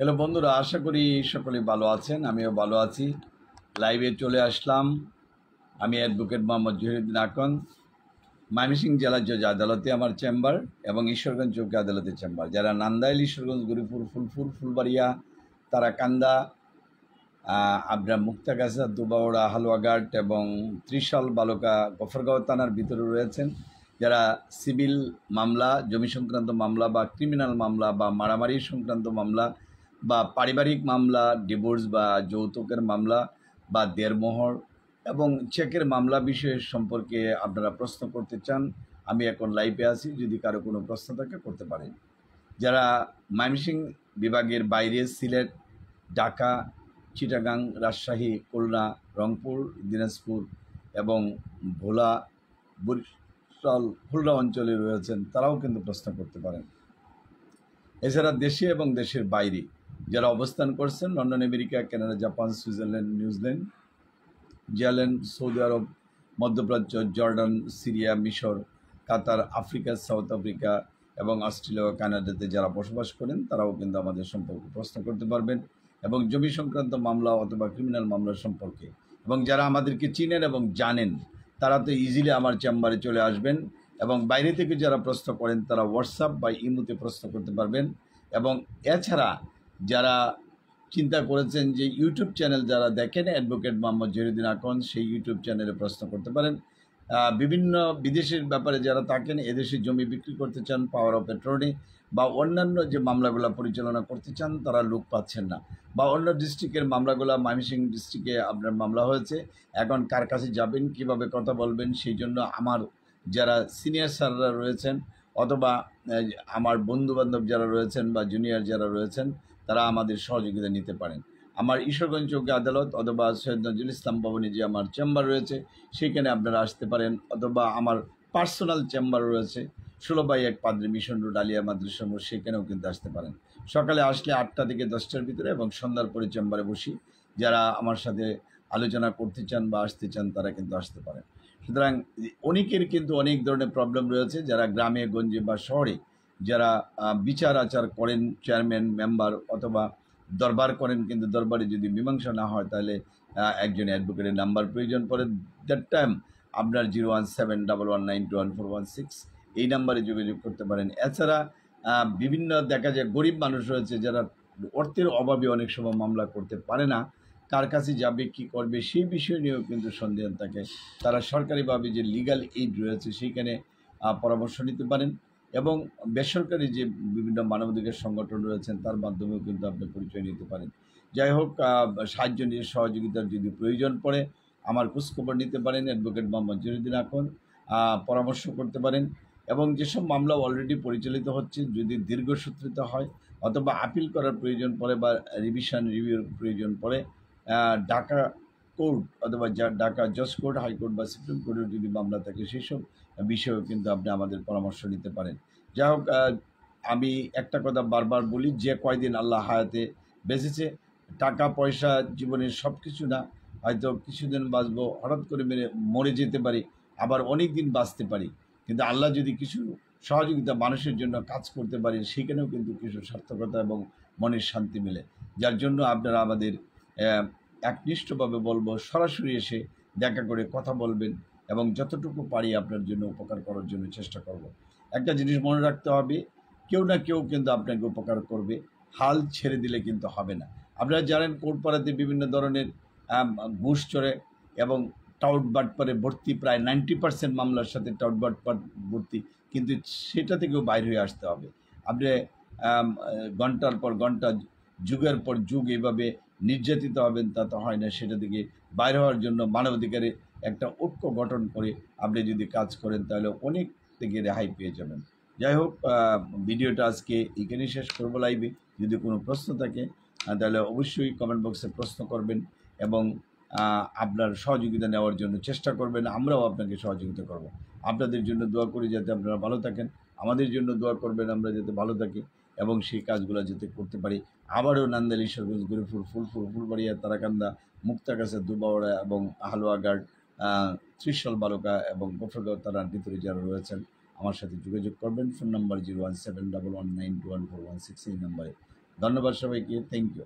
Hello বন্ধুরা, আশা করি সকলে ভালো আছেন। আমিও ভালো আছি। লাইভে চলে আসলাম। আমি অ্যাডভোকেট মোহাম্মদ জহিরুদ্দিন আকন, ময়মনসিংহ জেলা জজ আদালতে আমার চেম্বার এবং ঈশ্বরগঞ্জ চৌকি আদালতের চেম্বার। যারা নান্দাইল, ঈশ্বরগঞ্জ, গরিপুর, ফুলপুর, ফুলবাড়িয়া, তারাকান্দা, আবরা, মুক্তাগাছা, দুবাওড়া, হালুয়াঘাট এবং ত্রিশাল, বালুকা, গফরগাঁও থানার ভিতরে রয়েছেন, যারা সিভিল মামলা, জমি সংক্রান্ত মামলা বা ক্রিমিনাল মামলা বা মারামারি সংক্রান্ত মামলা বা পারিবারিক মামলা, ডিভোর্স বা যৌতুকের মামলা বা দেড়মোহর এবং চেকের মামলা বিষয় সম্পর্কে আপনারা প্রশ্ন করতে চান, আমি এখন লাইভে আছি। যদি কারো কোনো প্রশ্ন থাকে করতে পারেন। যারা ময়মনসিংহ বিভাগের বাইরে সিলেট, ঢাকা, চিটাগাং, রাজশাহী, খুলনা, রংপুর, দিনাজপুর এবং ভোলা, বরিশাল, খুলনা অঞ্চলে রয়েছেন, তারাও কিন্তু প্রশ্ন করতে পারেন। এছাড়া দেশে এবং দেশের বাইরে যারা অবস্থান করছেন, London, America, Canada, Japan, Switzerland, New Zealand, Zealand, সৌদি আরব, মধ্যপ্রাচ্য, জর্ডান, সিরিয়া, মিশর, কাতার, আফ্রিকা, সাউথ আফ্রিকা এবং অস্ট্রেলিয়া ও কানাডাতে যারা বসবাস করেন, তারাও কিন্তু আমাদের সম্পর্কে প্রশ্ন করতে পারবেন এবং জমি সংক্রান্ত মামলা অথবা ক্রিমিনাল মামলা সম্পর্কে। এবং যারা আমাদেরকে চিনেন এবং জানেন, তারা তো ইজিলি আমার চেম্বারে চলে আসবেন। এবং বাইরে থেকে যারা প্রশ্ন করেন, তারা হোয়াটসঅ্যাপ বা ইমোতে প্রশ্ন করতে পারবেন। এবং এছাড়া যারা চিন্তা করেছেন যে ইউটিউব চ্যানেল যারা দেখেন অ্যাডভোকেট মোহাম্মদ জহিরুদ্দিন আকন, সেই ইউটিউব চ্যানেলে প্রশ্ন করতে পারেন। বিভিন্ন বিদেশের ব্যাপারে যারা থাকেন, এদেশে জমি বিক্রি করতে চান, পাওয়ার অফ অ্যাটর্নি বা অন্যান্য যে মামলাগুলো পরিচালনা করতে চান, তারা লোক পাচ্ছেন না, বা অন্য ডিস্ট্রিক্টের মামলাগুলো, ময়মনসিংহ ডিস্ট্রিক্টে আপনার মামলা হয়েছে, এখন কার কাছে যাবেন, কিভাবে কথা বলবেন, সেই জন্য আমার যারা সিনিয়র স্যাররা রয়েছেন অথবা আমার বন্ধুবান্ধব যারা রয়েছেন বা জুনিয়র যারা রয়েছেন, তারা আমাদের সহযোগিতা নিতে পারেন। আমার ঈশ্বরগঞ্জ চৌকি আদালত অথবা সৈয়দ নজরুল ইসলাম ভবনে যে আমার চেম্বার রয়েছে, সেখানে আপনারা আসতে পারেন, অথবা আমার পার্সোনাল চেম্বার রয়েছে 16/1 পাদ্রী মিশন রোড, আলিয়া মাদ্রাসা মোড়, সেখানেও কিন্তু আসতে পারেন। সকালে আসলে 8টা থেকে 10টার ভিতরে এবং সন্ধ্যার পরে চেম্বারে বসি। যারা আমার সাথে আলোচনা করতে চান বা আসতে চান, তারা কিন্তু আসতে পারেন। সুতরাং অনেকের কিন্তু অনেক ধরনের প্রবলেম রয়েছে। যারা গ্রামে গঞ্জে বা শহরে যারা বিচার আচার করেন, চেয়ারম্যান, মেম্বার অথবা দরবার করেন, কিন্তু দরবারে যদি মীমাংসা না হয়, তাহলে একজন অ্যাডভোকেটের নাম্বার প্রয়োজন পড়ে। দ্যাট টাইম আপনার 01711921416 এই নাম্বারে যোগাযোগ করতে পারেন। এছাড়া বিভিন্ন দেখা যায় গরিব মানুষ রয়েছে যারা অর্থের অভাবে অনেক সময় মামলা করতে পারে না, কার কাছে যাবে, কি করবে, সেই বিষয় নিয়েও কিন্তু সন্দেহ থাকে। তারা সরকারিভাবে যে লিগ্যাল এইড রয়েছে, সেইখানে পরামর্শ নিতে পারেন। এবং বেসরকারি যে বিভিন্ন মানবাধিকার সংগঠন রয়েছেন, তার মাধ্যমেও কিন্তু আপনি পরিচয় নিতে পারেন। যাই হোক, সাহায্য নিয়ে সহযোগিতার যদি প্রয়োজন পড়ে, আমার খোঁজখবর নিতে পারেন। অ্যাডভোকেট মোহাম্মদ জহিরুদ্দিন আকন, পরামর্শ করতে পারেন। এবং যেসব মামলা অলরেডি পরিচালিত হচ্ছে, যদি দীর্ঘসূত্রিত হয় অথবা আপিল করার প্রয়োজন পড়ে বা রিভিউর প্রয়োজন পড়ে, ঢাকা কোর্ট অথবা ঢাকা জজ কোর্ট, হাইকোর্ট বা সুপ্রিম কোর্টের যদি মামলা থাকে, সেই সব বিষয়েও কিন্তু আপনি আমাদের পরামর্শ নিতে পারেন। যাই হোক, আমি একটা কথা বারবার বলি, যে কয়দিন আল্লাহ হায়াতে বেঁচেছে, টাকা পয়সা জীবনের সব কিছু না। হয়তো কিছুদিন বাঁচবো, হঠাৎ করে মরে যেতে পারি, আবার অনেক দিন বাঁচতে পারি। কিন্তু আল্লাহ যদি কিছু সহযোগিতা মানুষের জন্য কাজ করতে পারি, সেখানেও কিন্তু কিছু সার্থকতা এবং মনের শান্তি মেলে। যার জন্য আপনারা আমাদের একনিষ্ঠভাবে বলবো, সরাসরি এসে দেখা করে কথা বলবেন এবং যতটুকু পারি আপনার জন্য উপকার করার জন্য চেষ্টা করব। একটা জিনিস মনে রাখতে হবে, কেউ না কেউ কিন্তু আপনাকে উপকার করবে, হাল ছেড়ে দিলে কিন্তু হবে না। আপনারা জানেন, কোর্টপাড়াতে বিভিন্ন ধরনের ঘুষ চড়ে এবং টাউট বাটপারে ভর্তি, প্রায় 90% মামলার সাথে টাউট বাটপার ভর্তি, কিন্তু সেটা থেকেও বাইর হয়ে আসতে হবে। আপনি ঘন্টার পর ঘন্টা, যুগের পর যুগ এইভাবে নির্যাতিত হবেন, তা তো হয় না। সেটা থেকে বাইরে হওয়ার জন্য মানবাধিকারে একটা ঐক্য গঠন করে আপনি যদি কাজ করেন, তাহলে অনেক থেকে রেহাই পেয়ে যাবেন। যাই হোক, ভিডিওটা আজকে এখানেই শেষ করবো লাইভে। যদি কোনো প্রশ্ন থাকে, তাহলে অবশ্যই কমেন্ট বক্সে প্রশ্ন করবেন এবং আপনার সহযোগিতা নেওয়ার জন্য চেষ্টা করবেন। আমরাও আপনাকে সহযোগিতা করব। আপনাদের জন্য দোয়া করি যাতে আপনারা ভালো থাকেন, আমাদের জন্য দোয়া করবেন আমরা যাতে ভালো থাকি এবং সেই কাজগুলো যাতে করতে পারি। আবারও নান্দাইল, ঈশ্বরগঞ্জ, গরিপুর, ফুলপুর, ফুলবাড়িয়া, তারাকান্দা, মুক্তাগাছা, দুবাওড়া এবং হালুয়াঘাট, ত্রিশাল, বালুকা এবং গফরগাঁও থানার ভিতরে যারা রয়েছেন, আমার সাথে যোগাযোগ করবেন। ফোন নাম্বার 01711921416 এই নাম্বারে। ধন্যবাদ সবাইকে, থ্যাংক ইউ।